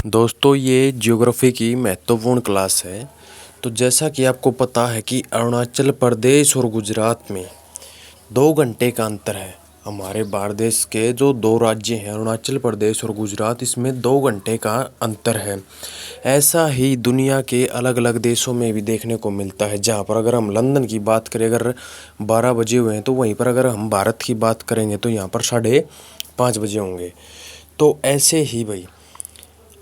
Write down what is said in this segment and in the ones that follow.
दोस्तों ये ज्योग्राफी की महत्वपूर्ण क्लास है। तो जैसा कि आपको पता है कि अरुणाचल प्रदेश और गुजरात में 2 घंटे का अंतर है। हमारे भारत देश के जो दो राज्य हैं अरुणाचल प्रदेश और गुजरात, इसमें 2 घंटे का अंतर है। ऐसा ही दुनिया के अलग अलग देशों में भी देखने को मिलता है। जहाँ पर अगर हम लंदन की बात करें, अगर 12 बजे हुए हैं, तो वहीं पर अगर हम भारत की बात करेंगे तो यहाँ पर 5:30 बजे होंगे। तो ऐसे ही भाई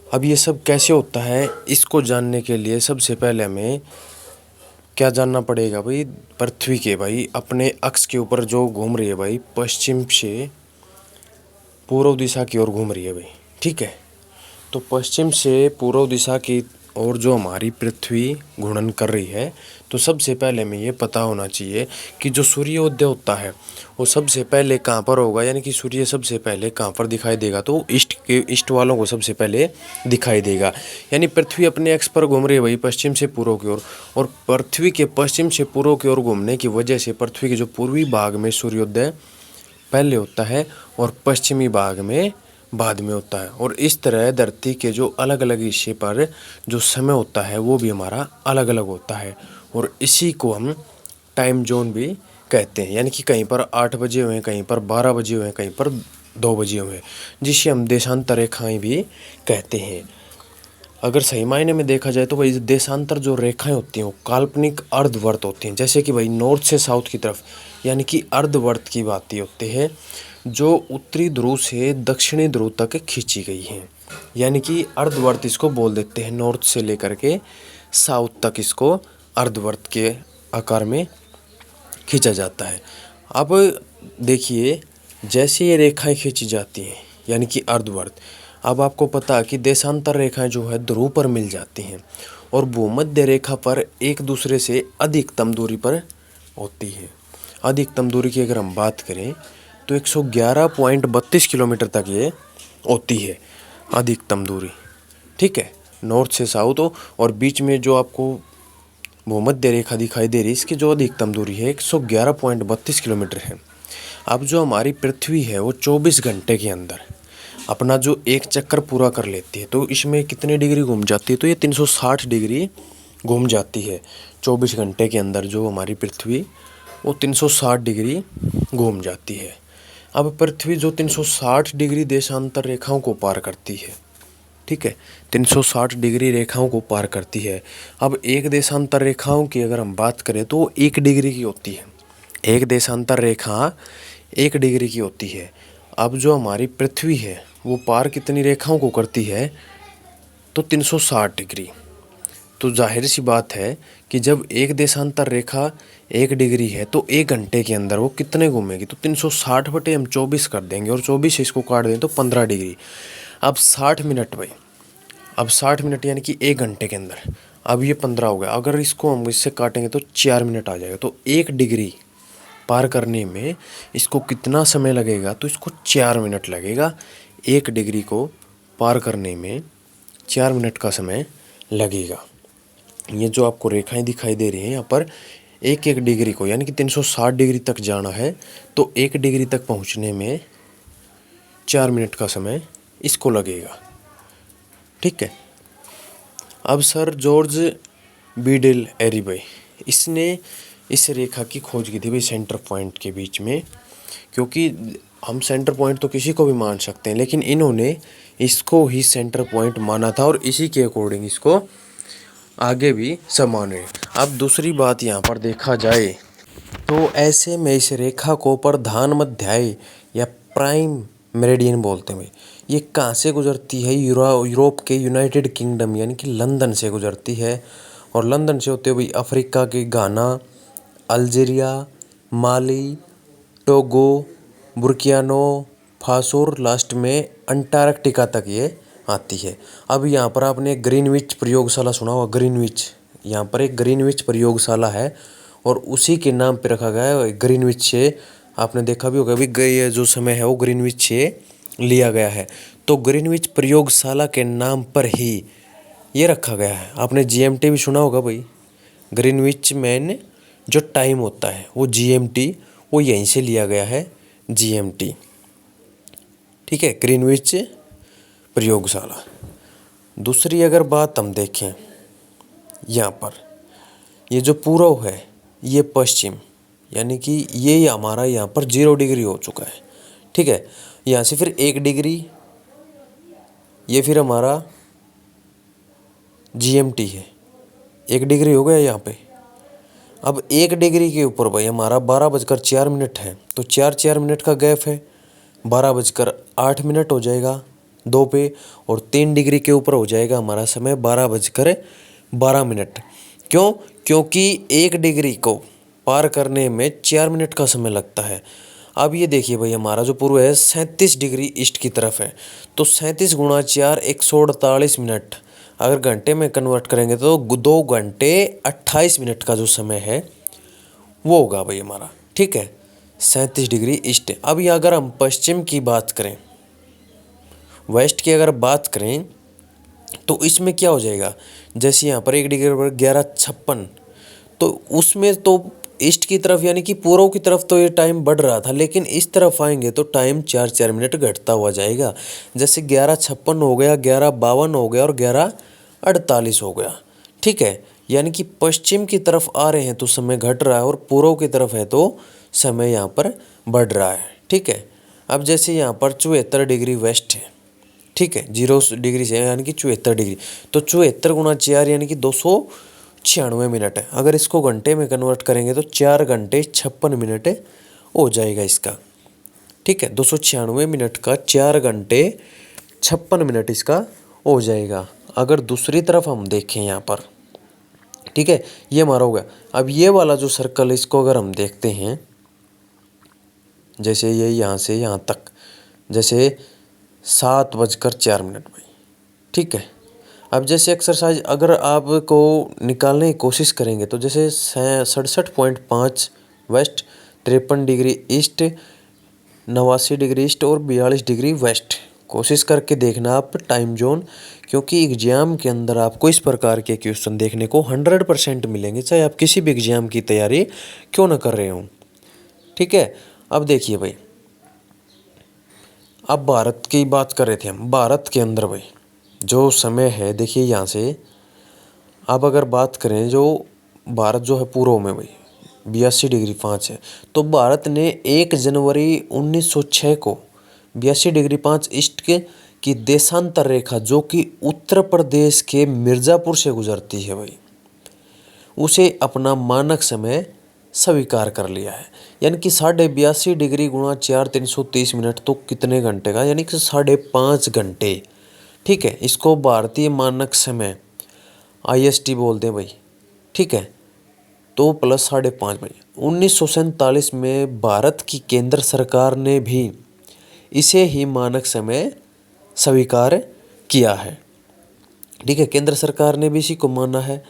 अब ये सब कैसे होता है, इसको जानने के लिए सबसे पहले हमें क्या जानना पड़ेगा भाई। पृथ्वी के भाई अपने अक्ष के ऊपर जो घूम रही है भाई, पश्चिम से पूर्व दिशा की ओर घूम रही है भाई। ठीक है, तो पश्चिम से पूर्व दिशा की ओर जो हमारी पृथ्वी घूर्णन कर रही है, तो सबसे पहले हमें ये पता होना चाहिए कि जो सूर्योदय होता है वो सबसे पहले कहाँ पर होगा, यानी कि सूर्य सबसे पहले कहाँ पर दिखाई देगा। तो ईस्ट वालों को सबसे पहले दिखाई देगा। यानी पृथ्वी अपने अक्ष पर घूम रही है भाई पश्चिम से पूर्व की ओर, और पृथ्वी के पश्चिम से पूर्व की ओर घूमने की वजह से पृथ्वी के जो पूर्वी भाग में सूर्योदय पहले होता है और पश्चिमी भाग में बाद में होता है। और इस तरह धरती के जो अलग अलग हिस्से पर जो समय होता है वो भी हमारा अलग अलग होता है, और इसी को हम टाइम जोन भी कहते हैं। यानी कि कहीं पर 8 बजे हुए हैं, कहीं पर 12 बजे हुए हैं, कहीं पर 2 बजे हुए हैं, जिसे हम देशांतर रेखाएं भी कहते हैं। अगर सही मायने में देखा जाए तो भाई देशांतर जो रेखाएं होती हैं वो काल्पनिक अर्धवर्त होती हैं। जैसे कि भाई नॉर्थ से साउथ की तरफ, यानी कि अर्धवर्त की बातें होती है, जो उत्तरी ध्रुव से दक्षिणी ध्रुव तक खींची गई हैं। यानी कि अर्धवर्त इसको बोल देते हैं। नॉर्थ से लेकर के साउथ तक इसको अर्धवर्त के आकार में खींचा जाता है। अब देखिए, जैसे ये रेखाएं खींची जाती हैं यानी कि अर्धवर्त, अब आपको पता है कि देशांतर रेखाएं जो है ध्रुव पर मिल जाती हैं और भूमध्य रेखा पर एक दूसरे से अधिकतम दूरी पर होती है। अधिकतम दूरी की अगर हम बात करें तो 111.32 किलोमीटर तक ये होती है अधिकतम दूरी। ठीक है, नॉर्थ से साउथ हो, और बीच में जो आपको भूमध्य रेखा दिखाई दे रही है, इसकी जो अधिकतम दूरी है 111.32 किलोमीटर है। अब जो हमारी पृथ्वी है वो 24 घंटे के अंदर अपना जो एक चक्कर पूरा कर लेती है। तो इसमें कितने डिग्री घूम जाती है, तो ये 360 डिग्री घूम जाती है 24 घंटे के अंदर। जो हमारी पृथ्वी वो 360 डिग्री घूम जाती है। अब पृथ्वी जो 360 डिग्री देशांतर रेखाओं को पार करती है, ठीक है, 360 डिग्री रेखाओं को पार करती है। अब एक देशांतर रेखाओं की अगर हम बात करें तो 1 डिग्री की होती है। एक देशांतर रेखा 1 डिग्री की होती है। अब जो हमारी पृथ्वी है वो पार कितनी रेखाओं को करती है, तो 360 डिग्री। तो जाहिर सी बात है कि जब एक देशांतर रेखा 1 डिग्री है तो 1 घंटे के अंदर वो कितने घूमेगी, तो 360 बटे हम 24 कर देंगे, और 24 से इसको काट दें तो 15 डिग्री। अब 60 मिनट भाई, अब 60 मिनट यानी कि 1 घंटे के अंदर, अब ये 15 हो गया। अगर इसको हम इससे काटेंगे तो 4 मिनट आ जाएगा। तो 1 डिग्री पार करने में इसको कितना समय लगेगा, तो इसको 4 मिनट लगेगा। 1 डिग्री को पार करने में 4 मिनट का समय लगेगा। ये जो आपको रेखाएं दिखाई दे रही हैं यहाँ पर, 1 डिग्री को यानी कि 360 डिग्री तक जाना है तो 1 डिग्री तक पहुँचने में 4 मिनट का समय इसको लगेगा। ठीक है, अब सर जॉर्ज बीडल एरिबे, इसने इस रेखा की खोज की थी भाई सेंटर पॉइंट के बीच में। क्योंकि हम सेंटर पॉइंट तो किसी को भी मान सकते हैं, लेकिन इन्होंने इसको ही सेंटर पॉइंट माना था और इसी के अकॉर्डिंग इसको आगे भी सब मान रहे। अब दूसरी बात यहाँ पर देखा जाए तो ऐसे में इस रेखा को प्रधान मध्याय या प्राइम मेरिडियन बोलते हैं। ये कहाँ से गुजरती है, यूरोप के यूनाइटेड किंगडम यानी कि लंदन से गुजरती है, और लंदन से होते हुए अफ्रीका के घाना, अल्जीरिया, माली, टोगो, बुर्कियानो फासो, लास्ट में अंटार्कटिका तक ये आती है। अब यहाँ पर आपने ग्रीनविच प्रयोगशाला सुना होगा। ग्रीनविच, यहाँ पर एक ग्रीनविच प्रयोगशाला है और उसी के नाम पे रखा गया है। ग्रीनविच से आपने देखा भी होगा भी ये जो समय है वो ग्रीनविच से लिया गया है। तो ग्रीनविच प्रयोगशाला के नाम पर ही ये रखा गया है। आपने जीएमटी भी सुना होगा भाई। ग्रीनविच में जो टाइम होता है वो जीएमटी, वो यहीं से लिया गया है, जीएमटी। ठीक है, ग्रीनविच प्रयोगशाला। दूसरी अगर बात हम देखें यहाँ पर, ये जो पूर्व है ये पश्चिम, यानी कि ये हमारा यहाँ पर 0 डिग्री हो चुका है। ठीक है, यहाँ से फिर 1 डिग्री, ये फिर हमारा GMT है, 1 डिग्री हो गया यहाँ पे। अब 1 डिग्री के ऊपर भाई हमारा 12 बजकर 4 मिनट है, तो 4 4 मिनट का गैप है, 12 बजकर 8 मिनट हो जाएगा 2 पे, और 3 डिग्री के ऊपर हो जाएगा हमारा समय 12 बजकर 12 मिनट। क्यों? क्योंकि 1 डिग्री को पार करने में 4 मिनट का समय लगता है। अब ये देखिए भाई, हमारा जो पूर्व है 37 डिग्री ईस्ट की तरफ है, तो 37 गुणा 4 148 मिनट, अगर घंटे में कन्वर्ट करेंगे तो 2 घंटे 28 मिनट का जो समय है वो होगा भाई हमारा। ठीक है, 37 डिग्री ईस्ट। अब ये अगर हम पश्चिम की बात करें, वेस्ट की अगर बात करें, तो इसमें क्या हो जाएगा, जैसे यहाँ पर 1 डिग्री पर 11:56, तो उसमें तो ईस्ट की तरफ यानी कि पूर्व की तरफ तो ये टाइम बढ़ रहा था, लेकिन इस तरफ आएंगे तो टाइम 4 4 मिनट घटता हुआ जाएगा। जैसे 11:56 हो गया, 11:52 हो गया और 11:48 हो गया। ठीक है, यानी कि पश्चिम की तरफ आ रहे हैं तो समय घट रहा है, और पूर्व की तरफ है तो समय यहाँ पर बढ़ रहा है। ठीक है, अब जैसे यहाँ पर 74 डिग्री वेस्ट है। ठीक है, 0 डिग्री से यानी कि 74 डिग्री, तो 74 गुणा 4 यानी कि 296 मिनट है। अगर इसको घंटे में कन्वर्ट करेंगे तो 4 घंटे 56 मिनट हो जाएगा इसका। ठीक है, 296 मिनट का 4 घंटे 56 मिनट इसका हो जाएगा। अगर दूसरी तरफ हम देखें यहाँ पर, ठीक है, ये हमारा हो गया। अब ये वाला जो सर्कल, इसको अगर हम देखते हैं, जैसे ये यहाँ से यहाँ तक, जैसे 7 बजकर 4 मिनट भाई। ठीक है, अब जैसे एक्सरसाइज अगर आपको निकालने की कोशिश करेंगे तो जैसे 67.5 west, 53 degree east, 89 degree east और 42 डिग्री वेस्ट, कोशिश करके देखना आप टाइम जोन, क्योंकि एग्जाम के अंदर आपको इस प्रकार के क्वेश्चन देखने को 100% मिलेंगे, चाहे आप किसी भी एग्जाम की तैयारी क्यों ना कर रहे हों। ठीक है, अब देखिए भाई, अब भारत की बात कर रहे थे हम। भारत के अंदर भाई जो समय है, देखिए यहाँ से अब अगर बात करें, जो भारत जो है पूर्व में भाई 82 डिग्री 5 है, तो भारत ने 1 जनवरी 1906 को 82 डिग्री 5 ईस्ट के की देशांतर रेखा, जो कि उत्तर प्रदेश के मिर्ज़ापुर से गुजरती है भाई, उसे अपना मानक समय स्वीकार कर लिया है। यानी कि 82.5 डिग्री गुणा 4 330 मिनट, तो कितने घंटे का, यानी कि 5.5 घंटे। ठीक है, इसको भारतीय मानक समय IST बोलते हैं भाई। ठीक है, तो प्लस 5.5 भाई। 1947 में भारत की केंद्र सरकार ने भी इसे ही मानक समय स्वीकार किया है। ठीक है, केंद्र सरकार ने भी इसी को माना है।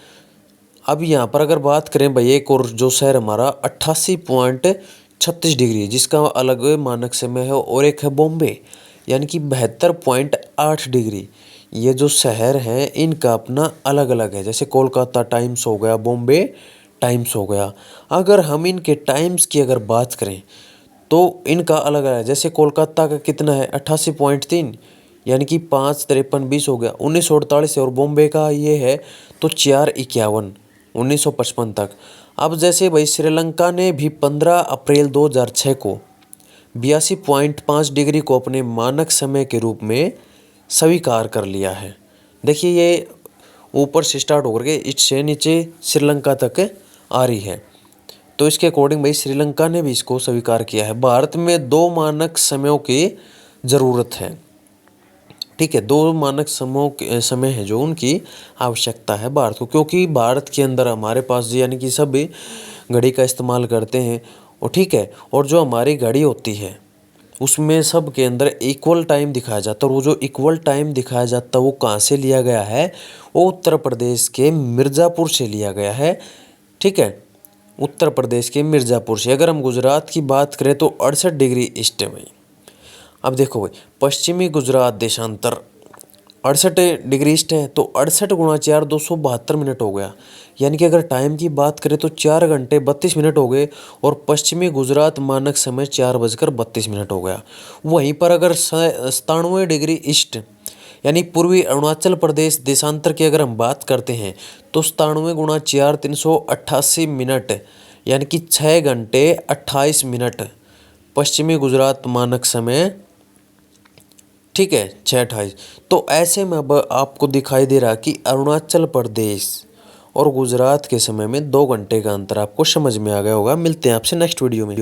अब यहाँ पर अगर बात करें भाई, एक और जो शहर हमारा 88.36 डिग्री, जिसका अलग मानक समय है, और एक है बॉम्बे, यानी कि 72.8 डिग्री। ये जो शहर हैं इनका अपना अलग अलग है, जैसे कोलकाता टाइम्स हो गया, बॉम्बे टाइम्स हो गया। अगर हम इनके टाइम्स की अगर बात करें तो इनका अलग अलग है। जैसे कोलकाता का कितना है 88.3, यानी कि 5 53 20 हो गया 1948 से, और बॉम्बे का ये है तो 4 51 1955 तक। अब जैसे भाई श्रीलंका ने भी 15 अप्रैल 2006 को 82.5 डिग्री को अपने मानक समय के रूप में स्वीकार कर लिया है। देखिए ये ऊपर से स्टार्ट होकर के इससे नीचे श्रीलंका तक आ रही है, तो इसके अकॉर्डिंग भाई श्रीलंका ने भी इसको स्वीकार किया है। भारत में 2 मानक समयों की ज़रूरत है। ठीक है, 2 मानक समय है जो उनकी आवश्यकता है भारत को, क्योंकि भारत के अंदर हमारे पास यानी कि सभी घड़ी का इस्तेमाल करते हैं। और ठीक है, और जो हमारी घड़ी होती है उसमें सब के अंदर इक्वल टाइम दिखाया जाता है, और वो जो इक्वल टाइम दिखाया जाता है वो कहाँ से लिया गया है, वो उत्तर प्रदेश के मिर्ज़ापुर से लिया गया है। ठीक है, उत्तर प्रदेश के मिर्ज़ापुर से। अगर हम गुजरात की बात करें तो 68 डिग्री ईस्ट है भाई। अब देखो भाई, पश्चिमी गुजरात देशांतर 68 डिग्री ईस्ट है, तो 68 गुणा 4 272 मिनट हो गया। यानी कि अगर टाइम की बात करें तो 4 घंटे 32 मिनट हो गए, और पश्चिमी गुजरात मानक समय 4 बजकर 32 मिनट हो गया। वहीं पर अगर 97 डिग्री ईस्ट यानी पूर्वी अरुणाचल प्रदेश देशांतर की अगर हम बात करते हैं तो 97 गुणा 4 388 मिनट यानी कि 6 घंटे 28 मिनट पश्चिमी गुजरात मानक समय, ठीक है 6:28। तो ऐसे में अब आपको दिखाई दे रहा कि अरुणाचल प्रदेश और गुजरात के समय में 2 घंटे का अंतर आपको समझ में आ गया होगा। मिलते हैं आपसे नेक्स्ट वीडियो में।